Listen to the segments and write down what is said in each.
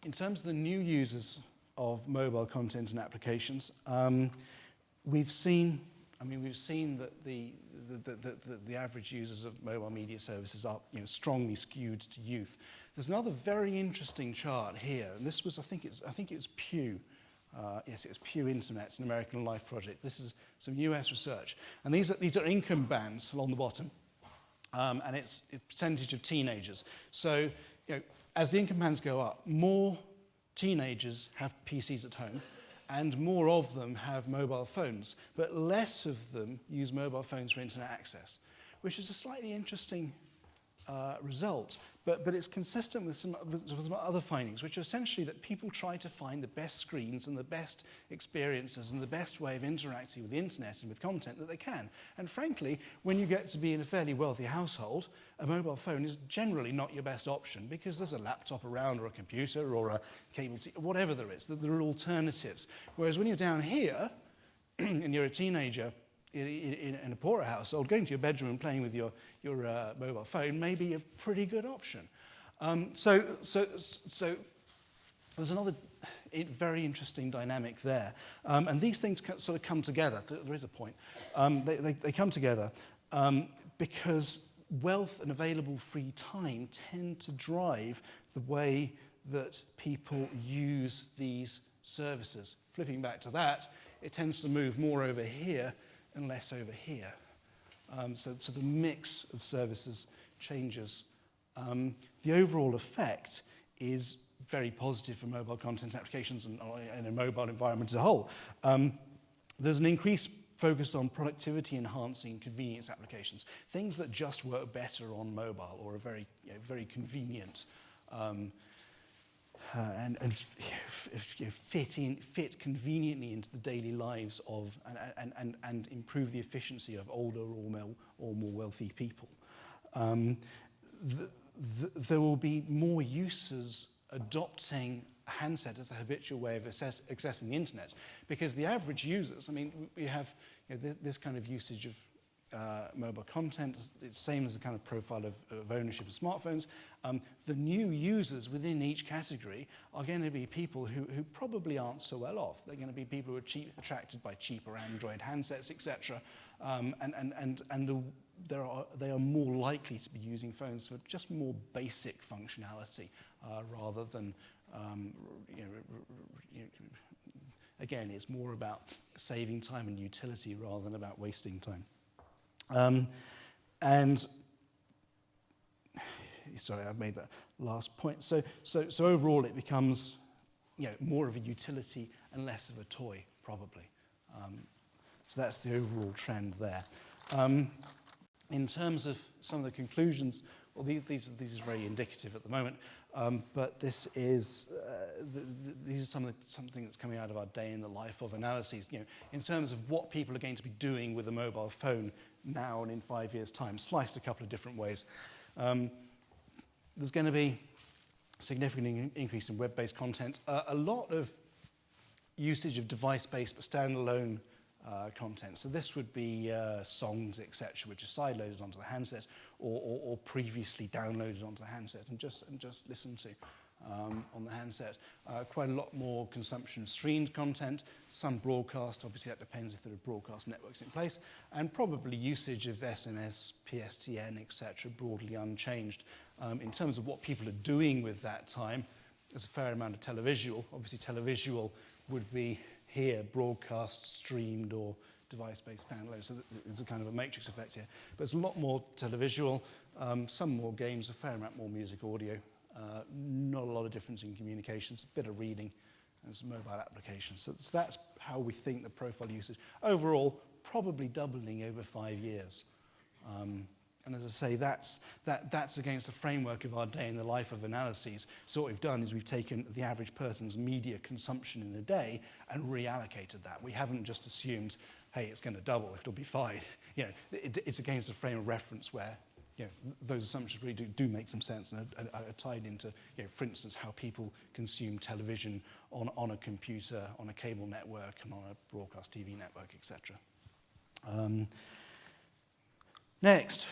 in terms of the new users of mobile content and applications, we've seen that the average users of mobile media services are strongly skewed to youth. There's another very interesting chart here, and this was I think it was Pew. Yes, it was Pew Internet, an American Life project. This is some US research, and these are income bands along the bottom, and it's a percentage of teenagers. So, as the income bands go up, more teenagers have PCs at home, and more of them have mobile phones, but less of them use mobile phones for internet access, which is a slightly interesting result, but it's consistent with some other findings, which are essentially that people try to find the best screens and the best experiences and the best way of interacting with the internet and with content that they can. And frankly, when you get to be in a fairly wealthy household, a mobile phone is generally not your best option because there's a laptop around or a computer or a cable TV, whatever there is, there are alternatives. Whereas when you're down here and you're a teenager, in a poorer household, going to your bedroom and playing with your mobile phone may be a pretty good option. So there's another very interesting dynamic there. And these things sort of come together. There is a point. They come together because wealth and available free time tend to drive the way that people use these services. Flipping back to that, it tends to move more over here and less over here. So the mix of services changes. The overall effect is very positive for mobile content applications and a mobile environment as a whole. There's an increased focus on productivity-enhancing convenience applications, things that just work better on mobile or are very, very convenient. And fit conveniently into the daily lives of and improve the efficiency of older or more wealthy people. There will be more users adopting a handset as a habitual way of accessing the internet, because the average users, we have this kind of usage of mobile content. It's the same as the kind of profile of ownership of smartphones. The new users within each category are going to be people who probably aren't so well off. They're going to be people who are attracted by cheaper Android handsets, etc. They are more likely to be using phones for just more basic functionality rather than, again, it's more about saving time and utility rather than about wasting time. And sorry, I've made that last point. So overall, it becomes more of a utility and less of a toy, probably. So that's the overall trend there. In terms of some of the conclusions, well, these are very indicative at the moment, but this is these are something that's coming out of our day in the life of analyses. In terms of what people are going to be doing with a mobile phone now and in 5 years' time, sliced a couple of different ways. There's going to be a significant increase in web-based content, a lot of usage of device-based but standalone content. So this would be songs, etc., which are sideloaded onto the handset or previously downloaded onto the handset and just listened to on the handset. Quite a lot more consumption of streamed content, some broadcast, obviously that depends if there are broadcast networks in place, and probably usage of SMS, PSTN, etc., broadly unchanged. In terms of what people are doing with that time, there's a fair amount of televisual. Obviously televisual would be here broadcast, streamed, or device-based download. So there's a kind of a matrix effect here. But there's a lot more televisual, some more games, a fair amount more music, audio. Not a lot of difference in communications, a bit of reading, and some mobile applications. So that's how we think the profile usage. Overall, probably doubling over 5 years. And as I say, that's against the framework of our day in the life of analyses. So what we've done is we've taken the average person's media consumption in a day and reallocated that. We haven't just assumed, hey, it's going to double, it'll be 5. It's against a frame of reference where those assumptions really do make some sense and are tied into, for instance, how people consume television on a computer, on a cable network, and on a broadcast TV network, etc. Next.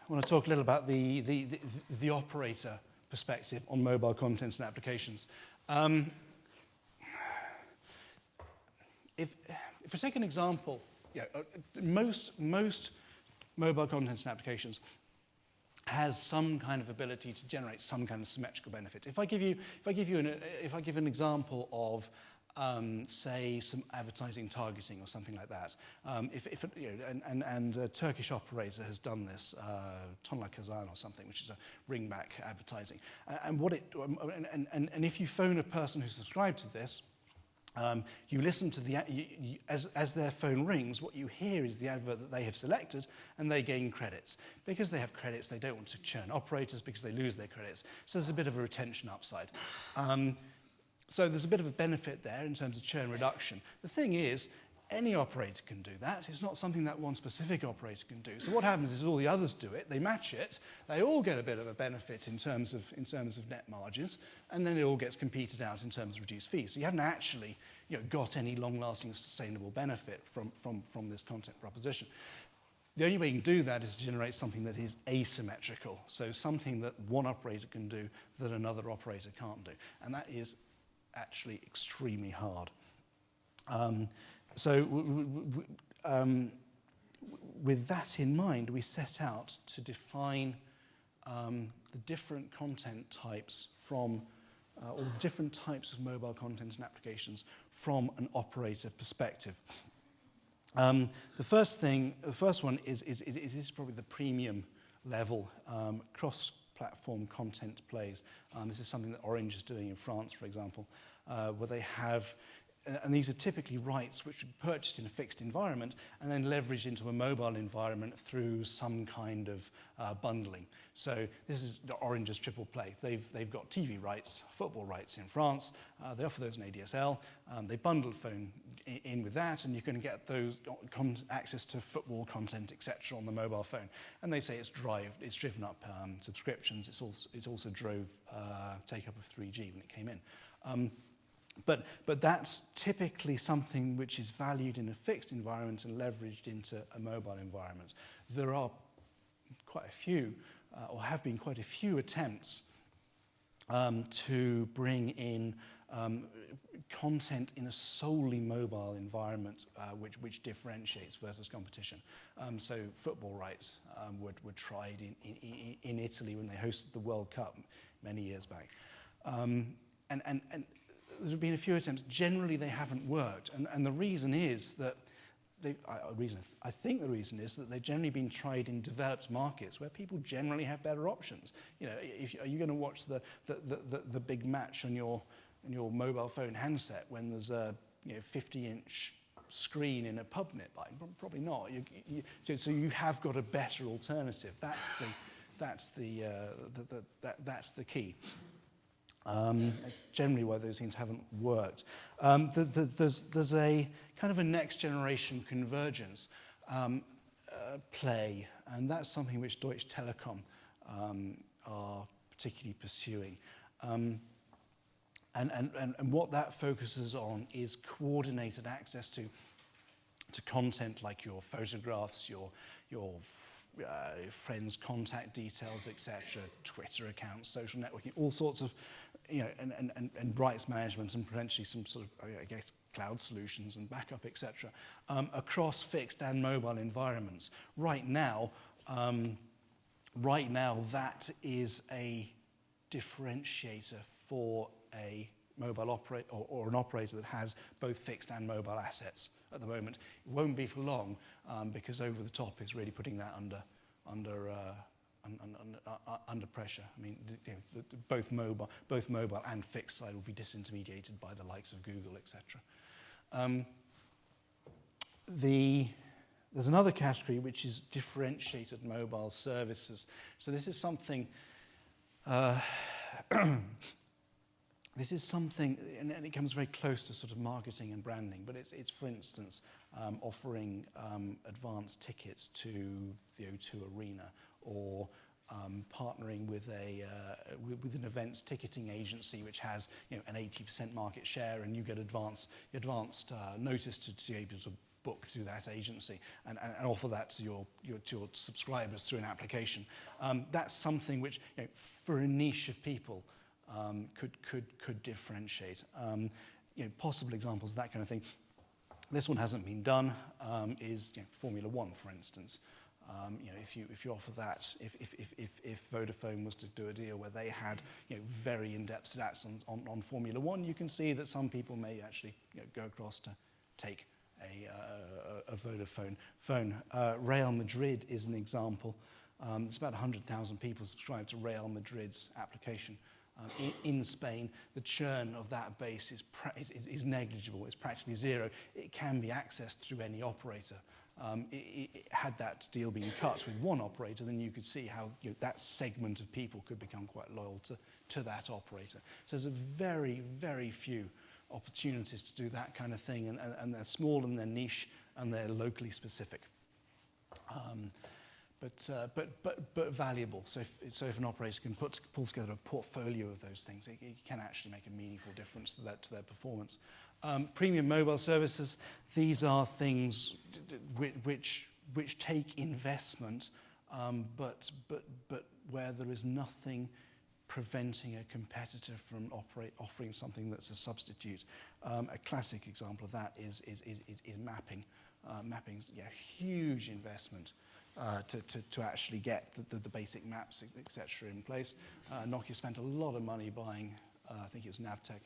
want to talk a little about the operator perspective on mobile contents and applications. If I take an example, most mobile contents and applications has some kind of ability to generate some kind of symmetrical benefit. If I give an example of say some advertising targeting or something like that, a Turkish operator has done this, Tonla Kazan or something, which is a ringback advertising, and if you phone a person who's subscribed to this, you listen to as their phone rings, what you hear is the advert that they have selected, and they gain credits. Because they have credits, they don't want to churn operators because they lose their credits. So there's a bit of a retention upside. So there's a bit of a benefit there in terms of churn reduction. The thing is, any operator can do that. It's not something that one specific operator can do. So what happens is all the others do it, they match it, they all get a bit of a benefit in terms of net margins, and then it all gets competed out in terms of reduced fees. So you haven't actually got any long-lasting sustainable benefit from this content proposition. The only way you can do that is to generate something that is asymmetrical, so something that one operator can do that another operator can't do. And that is actually extremely hard. With that in mind, we set out to define the different content types or the different types of mobile content and applications from an operator perspective. The first one is probably the premium level cross-platform content plays. This is something that Orange is doing in France, for example, where they have, and these are typically rights which are purchased in a fixed environment and then leveraged into a mobile environment through some kind of bundling. So this is Orange's triple play. They've got TV rights, football rights in France. They offer those in ADSL. They bundle phone in with that, and you can get those access to football content, etc., on the mobile phone. And they say it's driven up subscriptions. It's also drove take up of 3G when it came in. But that's typically something which is valued in a fixed environment and leveraged into a mobile environment. There are quite a few, or have been quite a few attempts to bring in content in a solely mobile environment, which differentiates versus competition. So football rights were tried in Italy when they hosted the World Cup many years back. And there have been a few attempts. Generally, they haven't worked, and the reason is that I think the reason is that they've generally been tried in developed markets where people generally have better options. Are you going to watch the big match on your mobile phone handset when there's a 50-inch screen in a pub nearby? Probably not. So you have got a better alternative. That's the key. It's generally why those things haven't worked. There's a kind of a next generation convergence play, and that's something which Deutsche Telekom are particularly pursuing. And what that focuses on is coordinated access to content like your photographs, your friends' contact details, etc., Twitter accounts, social networking, all sorts of, and rights management and potentially some sort of, I guess, cloud solutions and backup, etc., across fixed and mobile environments. Right now, that is a differentiator for a mobile operator or an operator that has both fixed and mobile assets at the moment. It won't be for long because over the top is really putting that under pressure. I mean, both mobile and fixed side will be disintermediated by the likes of Google, etc. There's another category which is differentiated mobile services. So this is something. This is something, and it comes very close to sort of marketing and branding, but it's for instance, offering advanced tickets to the O2 Arena, or partnering with an events ticketing agency which has an 80% market share, and you get advanced notice to be able to book through that agency and offer that to your subscribers through an application. That's something which, for a niche of people, could differentiate. Possible examples of that kind of thing. This one hasn't been done. Is Formula One, for instance. If you offer that, if Vodafone was to do a deal where they had very in-depth stats on Formula One, you can see that some people may actually go across to take a Vodafone phone. Real Madrid is an example. There's about 100,000 people subscribed to Real Madrid's application. In Spain, the churn of that base is negligible. It's practically zero. It can be accessed through any operator. Had that deal been cut with one operator, then you could see how that segment of people could become quite loyal to that operator. So there's a very, very few opportunities to do that kind of thing, and they're small and they're niche and they're locally specific. But valuable. So if an operator can pull together a portfolio of those things, it can actually make a meaningful difference to their performance. Premium mobile services, these are things which take investment, but where there is nothing preventing a competitor from offering something that's a substitute. A classic example of that is mapping. Mapping's huge investment. To actually get the basic maps, etc. in place. Nokia spent a lot of money buying, I think it was Navtech,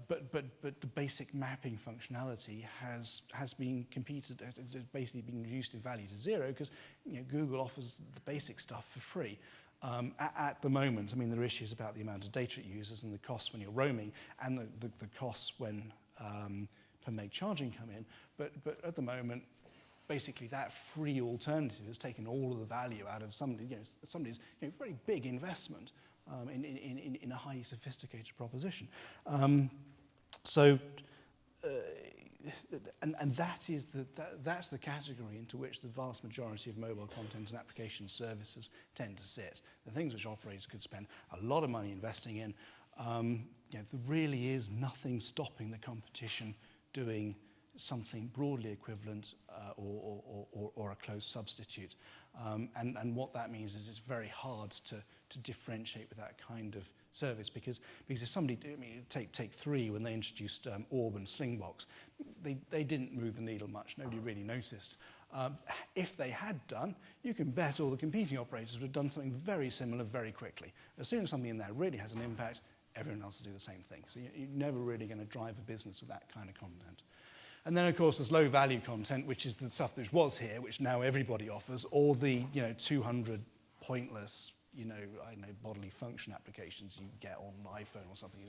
but the basic mapping functionality has been competed, has basically been reduced in value to zero because Google offers the basic stuff for free. At the moment, there are issues about the amount of data it uses and the costs when you're roaming and the costs when per meg charging come in, but at the moment, basically, that free alternative has taken all of the value out of somebody's very big investment in a highly sophisticated proposition. That's the category into which the vast majority of mobile content and application services tend to sit. The things which operators could spend a lot of money investing in. There really is nothing stopping the competition doing something broadly equivalent or a close substitute. And what that means is it's very hard to differentiate with that kind of service because if somebody, take 3 when they introduced Orb and Slingbox, they didn't move the needle much. Nobody really noticed. If they had done, you can bet all the competing operators would have done something very similar very quickly. As soon as something in there really has an impact, everyone else will do the same thing. So you're never really going to drive a business with that kind of content. And then, of course, there's low-value content, which is the stuff that was here, which now everybody offers, or the 200 pointless, bodily function applications you get on an iPhone or something.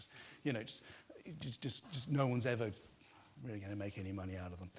Just no one's ever really going to make any money out of them.